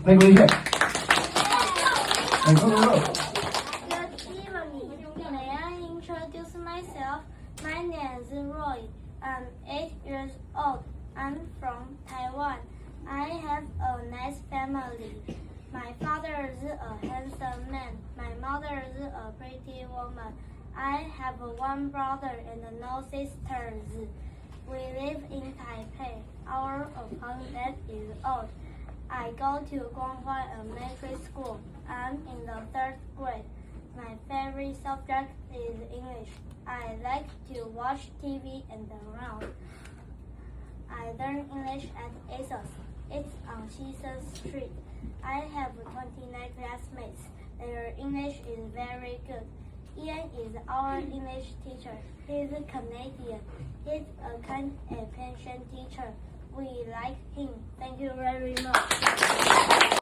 再给我一遍。go. Good evening. May I introduce myself? My name is Roy. I'm 8 years old. I'm from Taiwan. I have a nice family. My father is a handsome man. My mother is a pretty woman. I have one brother and no sisters. We live in Taipei. Our apartment is old. I go to Guanghua Elementary School. I'm in the 3rd grade. My favorite subject is English. I like to watch TV and around. I learn English at ASOS. It's on Season Street. I have 29 classmates. Their English is very good. Ian is our English teacher. He's Canadian. He's a kind and patient teacher. We like him. Thank you very much.